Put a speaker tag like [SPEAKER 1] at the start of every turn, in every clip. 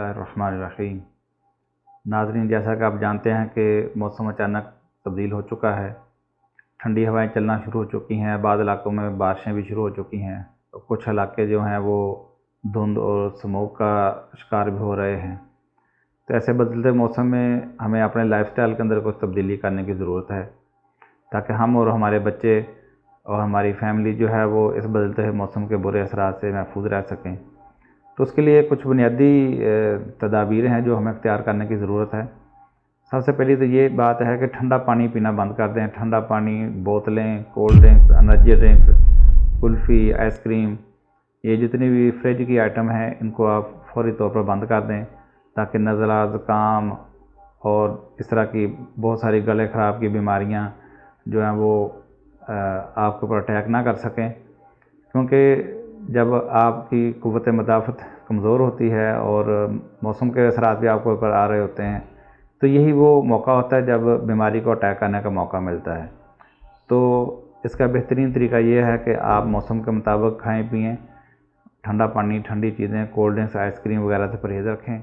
[SPEAKER 1] اللہ الرحمن الرحیم۔ ناظرین، جیسا کہ آپ جانتے ہیں کہ موسم اچانک تبدیل ہو چکا ہے، ٹھنڈی ہوائیں چلنا شروع ہو چکی ہیں، بعض علاقوں میں بارشیں بھی شروع ہو چکی ہیں، تو کچھ علاقے جو ہیں وہ دھند اور سموگ کا شکار بھی ہو رہے ہیں۔ تو ایسے بدلتے موسم میں ہمیں اپنے لائف سٹائل کے اندر کچھ تبدیلی کرنے کی ضرورت ہے تاکہ ہم اور ہمارے بچے اور ہماری فیملی جو ہے وہ اس بدلتے ہوئے موسم کے برے اثرات سے محفوظ رہ سکیں۔ تو اس کے لیے کچھ بنیادی تدابیر ہیں جو ہمیں اختیار کرنے کی ضرورت ہے۔ سب سے پہلی تو یہ بات ہے کہ ٹھنڈا پانی پینا بند کر دیں۔ ٹھنڈا پانی، بوتلیں، cold drinks, energy drinks, kulfi, ice cream, یہ جتنی بھی فریج کی آئٹم ہیں ان کو آپ فوری طور پر بند کر دیں تاکہ نزلہ، زکام اور اس طرح کی بہت ساری گلے خراب کی بیماریاں جو ہیں وہ آپ کے اوپر اٹیک نہ کر سکیں، کیونکہ جب آپ کی قوت مدافعت کمزور ہوتی ہے اور موسم کے اثرات بھی آپ کے اوپر آ رہے ہوتے ہیں تو یہی وہ موقع ہوتا ہے جب بیماری کو اٹیک کرنے کا موقع ملتا ہے۔ تو اس کا بہترین طریقہ یہ ہے کہ آپ موسم کے مطابق کھائیں پئیں، ٹھنڈا پانی، ٹھنڈی چیزیں، کولڈ ڈرنکس، آئس کریم وغیرہ سے پرہیز رکھیں۔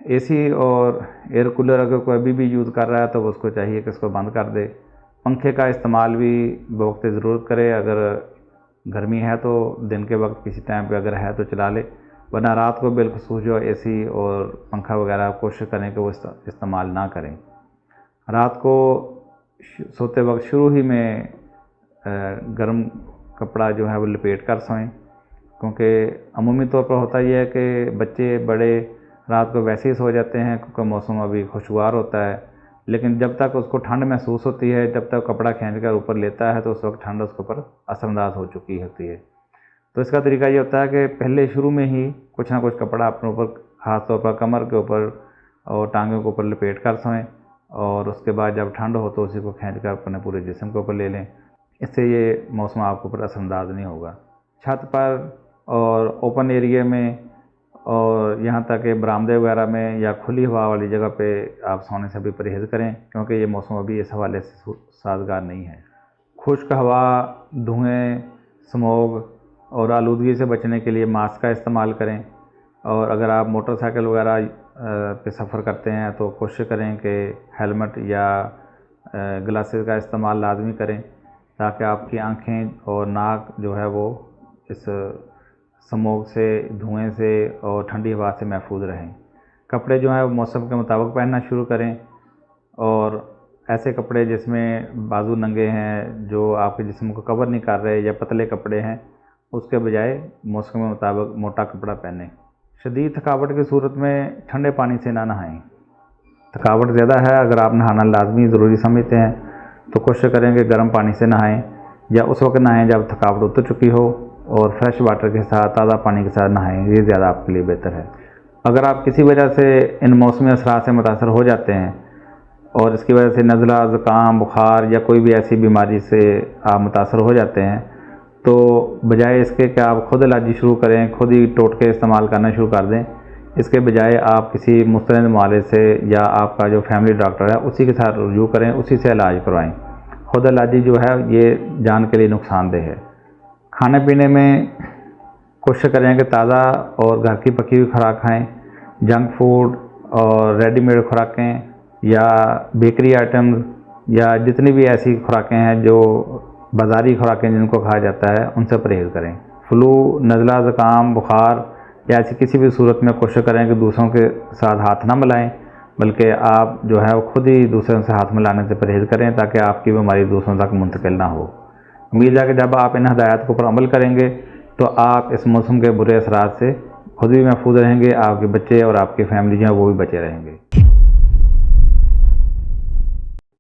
[SPEAKER 1] اے سی اور ایئر کولر اگر کوئی ابھی بھی یوز کر رہا ہے تو اس کو چاہیے کہ اس کو بند کر دے۔ پنکھے کا استعمال بھی بوقت ضرورت کرے، اگر گرمی ہے تو دن کے وقت کسی ٹائم پہ اگر ہے تو چلا لے، ورنہ رات کو بالخصوص جو اے سی اور پنکھا وغیرہ کوشش کریں کہ وہ استعمال نہ کریں۔ رات کو سوتے وقت شروع ہی میں گرم کپڑا جو ہے وہ لپیٹ کر سوئیں، کیونکہ عمومی طور پر ہوتا یہ ہے کہ بچے بڑے رات کو ویسے ہی سو جاتے ہیں کیونکہ موسم ابھی خوشگوار ہوتا ہے، لیکن جب تک اس کو ٹھنڈ محسوس ہوتی ہے، جب تک کپڑا کھینچ کر اوپر لیتا ہے تو اس وقت ٹھنڈ اس کے اوپر اثر انداز ہو چکی ہوتی ہے۔ تو اس کا طریقہ یہ ہوتا ہے کہ پہلے شروع میں ہی کچھ نہ کچھ کپڑا اپنے اوپر، خاص طور پر کمر کے اوپر اور ٹانگوں کے اوپر لپیٹ کر سوئیں، اور اس کے بعد جب ٹھنڈ ہو تو اسی کو کھینچ کر اپنے پورے جسم کے اوپر لے لیں۔ اس سے یہ موسم آپ کے اوپر اثر انداز نہیں ہوگا۔ چھت پر اور اوپن ایریے میں اور یہاں تک کہ برآمدے وغیرہ میں یا کھلی ہوا والی جگہ پہ آپ سونے سے بھی پرہیز کریں، کیونکہ یہ موسم ابھی اس حوالے سے سازگار نہیں ہے۔ خشک ہوا، دھوئیں، سموگ اور آلودگی سے بچنے کے لیے ماسک کا استعمال کریں، اور اگر آپ موٹر سائیکل وغیرہ پہ سفر کرتے ہیں تو کوشش کریں کہ ہیلمٹ یا گلاسز کا استعمال لازمی کریں تاکہ آپ کی آنکھیں اور ناک جو ہے وہ اس سموگ سے، دھوئیں سے اور ٹھنڈی ہوا سے محفوظ رہیں۔ کپڑے جو ہیں وہ موسم کے مطابق پہننا شروع کریں، اور ایسے کپڑے جس میں بازو ننگے ہیں، جو آپ کے جسم کو کور نہیں کر رہے، یا پتلے کپڑے ہیں، اس کے بجائے موسم کے مطابق موٹا کپڑا پہنیں۔ شدید تھکاوٹ کی صورت میں ٹھنڈے پانی سے نہ نہائیں۔ تھکاوٹ زیادہ ہے، اگر آپ نہانا لازمی ضروری سمجھتے ہیں تو کوشش کریں کہ گرم پانی سے نہائیں، یا اس وقت نہائیں جب تھکاوٹ اتر چکی ہو، اور فریش واٹر کے ساتھ، تازہ پانی کے ساتھ نہائیں، یہ زیادہ آپ کے لیے بہتر ہے۔ اگر آپ کسی وجہ سے ان موسمی اثرات سے متاثر ہو جاتے ہیں اور اس کی وجہ سے نزلہ، زکام، بخار یا کوئی بھی ایسی بیماری سے آپ متاثر ہو جاتے ہیں تو بجائے اس کے کہ آپ خود علاجی شروع کریں، خود ہی ٹوٹکے استعمال کرنا شروع کر دیں، اس کے بجائے آپ کسی مستند معالج سے یا آپ کا جو فیملی ڈاکٹر ہے اسی کے ساتھ رجوع کریں، اسی سے علاج کروائیں۔ خود علاجی جو ہے یہ جان کے لیے نقصان دہ ہے۔ کھانے پینے میں کوشش کریں کہ تازہ اور گھر کی پکی ہوئی خوراک کھائیں۔ جنک فوڈ اور ریڈی میڈ خوراکیں یا بیکری آئٹمز یا جتنی بھی ایسی خوراکیں ہیں جو بازاری خوراکیں جن کو کھایا جاتا ہے ان سے پرہیز کریں۔ فلو، نزلہ، زکام، بخار یا ایسی کسی بھی صورت میں کوشش کریں کہ دوسروں کے ساتھ ہاتھ نہ ملائیں، بلکہ آپ جو ہے وہ خود ہی دوسروں سے ہاتھ ملانے سے پرہیز کریں تاکہ آپ کی بیماری دوسروں تک منتقل نہ ہو۔ امید ہے کہ جب آپ ان ہدایات کے اوپر عمل کریں گے تو آپ اس موسم کے برے اثرات سے خود بھی محفوظ رہیں گے، آپ کے بچے اور آپ کی فیملی جو ہے وہ بھی بچے رہیں گے۔